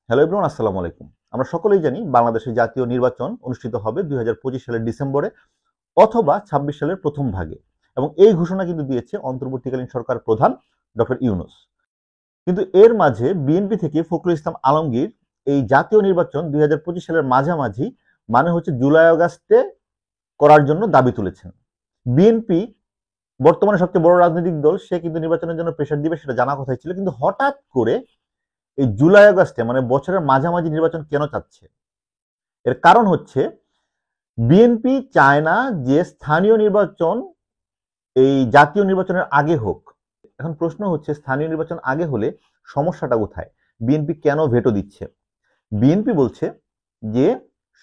Hello everyone, আসসালামু আলাইকুম। আমরা সকলেই জানি বাংলাদেশের জাতীয় নির্বাচন অনুষ্ঠিত হবে ২০২৫ সালের ডিসেম্বরে অথবা ২৬ সালের প্রথম ভাগে, এবং এই ঘোষণা কিন্তু দিয়েছে অন্তর্বর্তীকালীন সরকার প্রধান ডক্টর ইউনূস। কিন্তু এর মাঝে বিএনপি থেকে ফখরুল ইসলাম আলমগীর এই জাতীয় নির্বাচন ২০২৫ সালের মাঝামাঝি, মানে হচ্ছে জুলাই আগস্টে করার জন্য দাবি তুলেছেন। বিএনপি বর্তমানে সবচেয়ে বড় রাজনৈতিক দল, সে কিন্তু নির্বাচনের জন্য প্রেশার দিবে সেটা জানা কথাই ছিল, কিন্তু হঠাৎ করে এই জুলাই আগস্টে মানে বছরের মাঝামাঝি নির্বাচন কেন চাচ্ছে? এর কারণ হচ্ছে বিএনপি চায় না যে স্থানীয় নির্বাচন এই জাতীয় নির্বাচনের আগে হোক। এখন প্রশ্ন হচ্ছে, স্থানীয় নির্বাচন আগে হলে সমস্যাটা কোথায়? বিএনপি কেন ভেটো দিচ্ছে? বিএনপি বলছে যে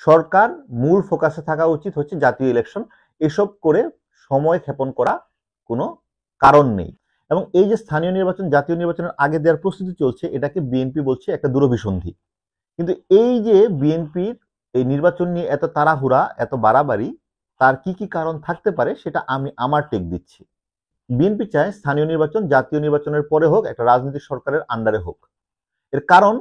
সরকার মূল ফোকাসে থাকা উচিত হচ্ছে জাতীয় ইলেকশন, এসব করে সময় ক্ষেপণ করা কোনো কারণ নেই। এবং এই যে স্থানীয় নির্বাচন জাতীয় নির্বাচনের আগে দেওয়ার প্রস্তুতি চলছে, এটাকে বিএনপি বলছে একটা দূরভিসন্ধি। কিন্তু এই যে বিএনপির এই নির্বাচন নিয়ে এত তাড়াহুড়া, এত বাড়াবাড়ি, তার কি কি কারণ থাকতে পারে সেটা আমি আমার টেক দিচ্ছি। বিএনপি চায় স্থানীয় নির্বাচন জাতীয় নির্বাচনের পরে হোক, একটা রাজনৈতিক সরকারের আন্ডারে হোক। এর কারণ,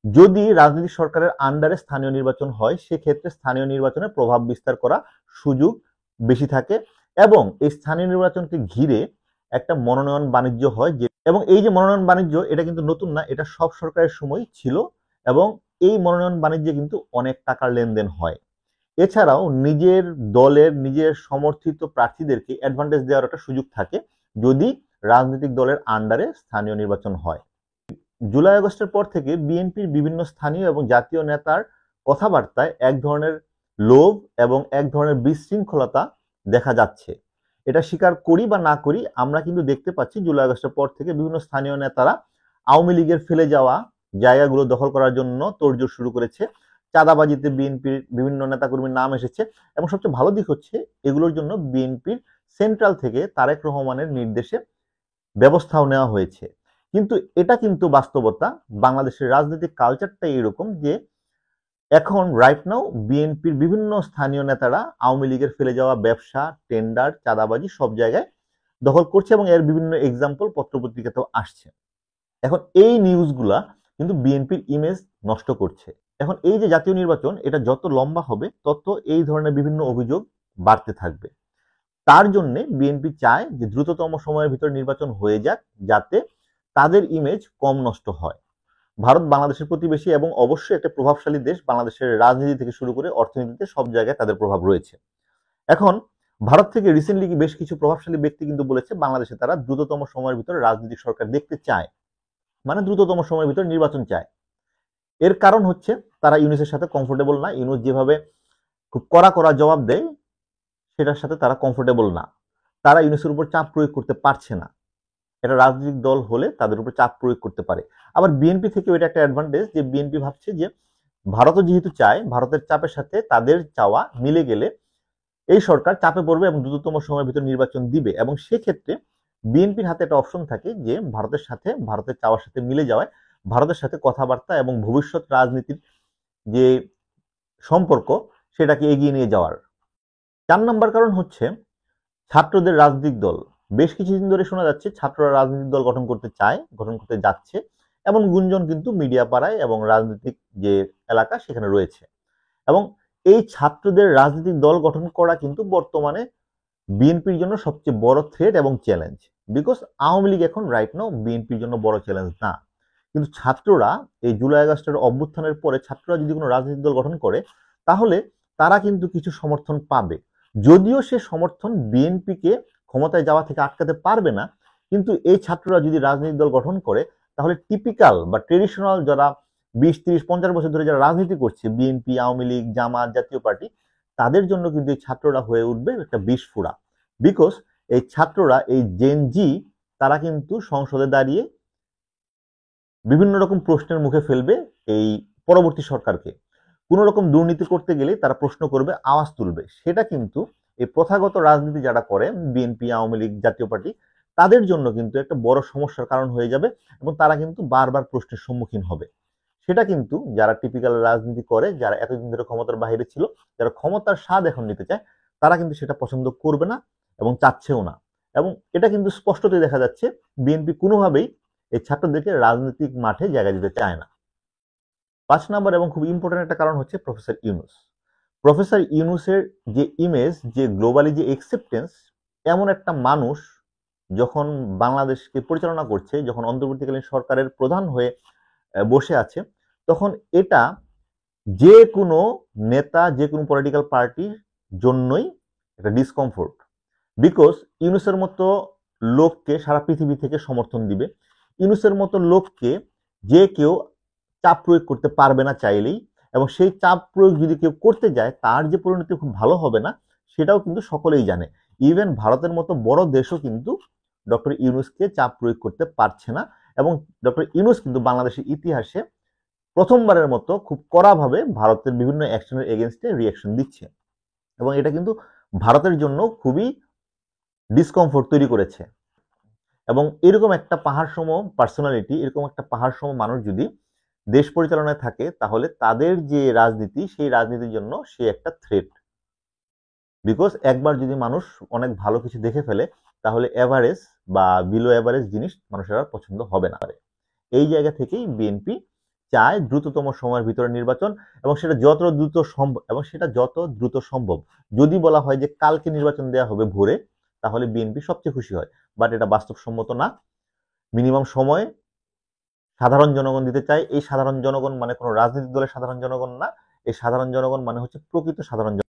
যদি রাজনৈতিক সরকারের আন্ডারে স্থানীয় নির্বাচন হয়, সেক্ষেত্রে স্থানীয় নির্বাচনে প্রভাব বিস্তার করা সুযোগ বেশি থাকে, এবং এই স্থানীয় নির্বাচনকে ঘিরে একটা মনোনয়ন বাণিজ্য হয়। যে এবং এই যে মনোনয়ন বাণিজ্য, এটা কিন্তু নতুন না, এটা সব সরকারের সময় ছিল, এবং এই মনোনয়ন বাণিজ্যে কিন্তু অনেক টাকার লেনদেন হয়। এছাড়াও নিজের দলের নিজের সমর্থিত প্রার্থীদেরকে অ্যাডভান্টেজ দেওয়ার একটা সুযোগ থাকে যদি রাজনৈতিক দলের আন্ডারে স্থানীয় নির্বাচন হয়। জুলাই আগস্টের পর থেকে বিএনপির বিভিন্ন স্থানীয় এবং জাতীয় নেতার কথাবার্তায় এক ধরনের লোভ এবং এক ধরনের বিশৃঙ্খলতা দেখা যাচ্ছে। এটা স্বীকার করি বা না করি, আমরা কিন্তু দেখতে পাচ্ছি জুলাই আগস্টের পর থেকে বিভিন্ন স্থানীয় নেতারা আওয়ামী লীগের ফেলে যাওয়া জায়গাগুলো দখল করার জন্য তোড়জোড় শুরু করেছে। চাঁদাবাজিতে বিএনপির বিভিন্ন নেতাকর্মীর নাম এসেছে, এবং সবচেয়ে ভালো দিক হচ্ছে এগুলোর জন্য বিএনপির সেন্ট্রাল থেকে তারেক রহমানের নির্দেশে ব্যবস্থাও নেওয়া হয়েছে। কিন্তু এটা কিন্তু বাস্তবতা। বাংলাদেশের রাজনৈতিক কালচারটাই এরকম যে এখন রাইট নাও বিএনপির বিভিন্ন স্থানীয় নেতারা আওয়ামী লীগের ফেলে যাওয়া ব্যবসা, টেন্ডার, চাঁদাবাজি সব জায়গায় দখল করছে, এবং এর বিভিন্ন এক্সাম্পল পত্রপত্রিকাতেও আসছে। এখন এই নিউজগুলা কিন্তু বিএনপির ইমেজ নষ্ট করছে। এখন এই যে জাতীয় নির্বাচন, এটা যত লম্বা হবে তত এই ধরনের বিভিন্ন অভিযোগ বাড়তে থাকবে। তার জন্য বিএনপি চায় যে দ্রুততম সময়ের ভিতর নির্বাচন হয়ে যাক, যাতে তাদের ইমেজ কম নষ্ট হয়। ভারত বাংলাদেশের প্রতিবেশী এবং অবশ্যই একটা প্রভাবশালী দেশ। বাংলাদেশের রাজনীতি থেকে শুরু করে অর্থনীতিতে সব জায়গায় তাদের প্রভাব রয়েছে। এখন ভারত থেকে রিসেন্টলি বেশ কিছু প্রভাবশালী ব্যক্তি কিন্তু বলেছে বাংলাদেশে তারা দ্রুততম সময়ের ভিতরে রাজনৈতিক সরকার দেখতে চায়, মানে দ্রুততম সময়ের ভিতরে নির্বাচন চায়। এর কারণ হচ্ছে তারা ইউনূসের সাথে কমফোর্টেবল না। ইউনূস যেভাবে খুব কড়া কড়া জবাব দেয়, সেটার সাথে তারা কমফোর্টেবল না। তারা ইউনূসের উপর চাপ প্রয়োগ করতে পারছে না। এটা রাজনৈতিক দল হলে তাদের উপর চাপ প্রয়োগ করতে পারে। আবার বিএনপি থেকে এটা একটা অ্যাডভান্টেজ যে বিএনপি ভাবছে যে ভারতও যেহেতু চায়, ভারতের চাপের সাথে তাদের চাওয়া মিলে গেলে এই সরকার চাপে পড়বে এবং দ্রুততম সময়ের ভিতর নির্বাচন দিবে, এবং সেক্ষেত্রে বিএনপির হাতে একটা অপশন থাকে যে ভারতের সাথে, ভারতের চাওয়ার সাথে মিলে যাওয়ায় ভারতের সাথে কথাবার্তা এবং ভবিষ্যৎ রাজনীতির যে সম্পর্ক সেটাকে এগিয়ে নিয়ে যাওয়ার। ৪ নম্বর কারণ হচ্ছে ছাত্রদের রাজনৈতিক দল। বেশ কিছুদিন ধরে শোনা যাচ্ছে ছাত্ররা রাজনৈতিক দল গঠন করতে চায়, গঠন করতে যাচ্ছে, এমন গুঞ্জন কিন্তু মিডিয়া পাড়ায় এবং রাজনৈতিক যে এলাকা সেখানে রয়েছে। এবং এই ছাত্রদের রাজনৈতিক দল গঠন করা কিন্তু বর্তমানে বিএনপির জন্য সবচেয়ে বড় থ্রেট এবং চ্যালেঞ্জ। বিকজ আওয়ামী লীগ এখন রাইট নাও বিএনপির জন্য বড় চ্যালেঞ্জ না, কিন্তু ছাত্ররা এই জুলাই আগস্টের অভ্যুত্থানের পরে ছাত্ররা যদি কোনো রাজনৈতিক দল গঠন করে, তাহলে তারা কিন্তু কিছু সমর্থন পাবে। যদিও সে সমর্থন বিএনপিকে ক্ষমতায় যাওয়া থেকে আটকাতে পারবে না, কিন্তু এই ছাত্ররা যদি রাজনৈতিক দল গঠন করে, তাহলে টিপিক্যাল বা ট্রেডিশনাল যারা 20, 30, 50 বছর ধরে যারা রাজনীতি করছে, বিএনপি, আওয়ামী লীগ, জামাত, জাতীয় পার্টি, তাদের জন্য কিন্তু এই ছাত্ররা হয়ে উঠবে একটা বিস্ফোরা। বিকজ এই ছাত্ররা, এই জেন জি, তারা কিন্তু সংসদে দাঁড়িয়ে বিভিন্ন রকম প্রশ্নের মুখে ফেলবে এই পরবর্তী সরকারকে। কোনো রকম দুর্নীতি করতে গেলে তারা প্রশ্ন করবে, আওয়াজ তুলবে। সেটা কিন্তু এই প্রথাগত রাজনীতি যারা করে, বিএনপি, আওয়ামী লীগ, জাতীয় পার্টি, তাদের জন্য কিন্তু একটা বড় সমস্যার কারণ হয়ে যাবে, এবং তারা কিন্তু বারবার প্রশ্নের সম্মুখীন হবে। সেটা কিন্তু যারা টিপিক্যাল রাজনীতি করে, যারা এতদিন ধরে ক্ষমতার বাইরে ছিল, যারা ক্ষমতার স্বাদ এখন নিতে চায়, তারা কিন্তু সেটা পছন্দ করবে না এবং চাচ্ছেও না। এবং এটা কিন্তু স্পষ্টতই দেখা যাচ্ছে বিএনপি কোনোভাবেই এই ছাত্রদেরকে রাজনৈতিক মাঠে জায়গা দিতে চায় না। 5 নাম্বার এবং খুব ইম্পর্টেন্ট একটা কারণ হচ্ছে প্রফেসর ইউনূস। প্রফেসর ইউনূসের যে ইমেজ, যে গ্লোবালি যে অ্যাকসেপ্টেন্স, এমন একটা মানুষ যখন বাংলাদেশকে পরিচালনা করছে, যখন অন্তর্বর্তীকালীন সরকারের প্রধান হয়ে বসে আছে, তখন এটা যে কোনো নেতা, যে কোনো পলিটিক্যাল পার্টির জন্যই একটা ডিসকমফোর্ট। বিকজ ইউনূসের মতো লোককে সারা পৃথিবী থেকে সমর্থন দিবে, ইউনূসের মতো লোককে যে কেউ চাপ প্রয়োগ করতে পারবে না চাইলেই, এবং সেই চাপ প্রয়োগ যদি কেউ করতে যায় তার যে পরিণতি খুব ভালো হবে না, সেটাও কিন্তু সকলেই জানে। ইভেন ভারতের মতো বড় দেশও কিন্তু ডক্টর ইউনূসকে চাপ প্রয়োগ করতে পারছে না, এবং ডক্টর ইউনূস কিন্তু বাংলাদেশের ইতিহাসে প্রথমবারের মতো খুব কড়াভাবে ভারতের বিভিন্ন অ্যাকশনের এগেনস্টে রিয়াকশন দিচ্ছে, এবং এটা কিন্তু ভারতের জন্য খুবই ডিসকমফোর্ট তৈরি করেছে। এবং এরকম একটা পাহাড়সম পার্সোনালিটি, এরকম একটা পাহাড়সম মানুষ যদি দেশ পরিচালনায় থাকে, তাহলে তাদের যে রাজনীতি, সেই রাজনীতির জন্য সে একটা থ্রেট। বিকজ একবার যদি মানুষ অনেক ভালো কিছু দেখে ফেলে, তাহলে এভারেজ বা বিলো এভারেজ জিনিস মানুষের আর পছন্দ হবে না। এই জায়গা থেকেই বিএনপি চায় দ্রুততম সময়ের ভিতরে নির্বাচন, এবং সেটা যত দ্রুত সম্ভব। যদি বলা হয় যে কালকে নির্বাচন দেওয়া হবে ভোরে, তাহলে বিএনপি সবচেয়ে খুশি হয়, বাট এটা বাস্তবসম্মত না। মিনিমাম সময় সাধারণ জনগণ দিতে চায়। এই সাধারণ জনগণ মানে কোনো রাজনৈতিক দলের সাধারণ জনগণ না, এই সাধারণ জনগণ মানে হচ্ছে প্রকৃত সাধারণ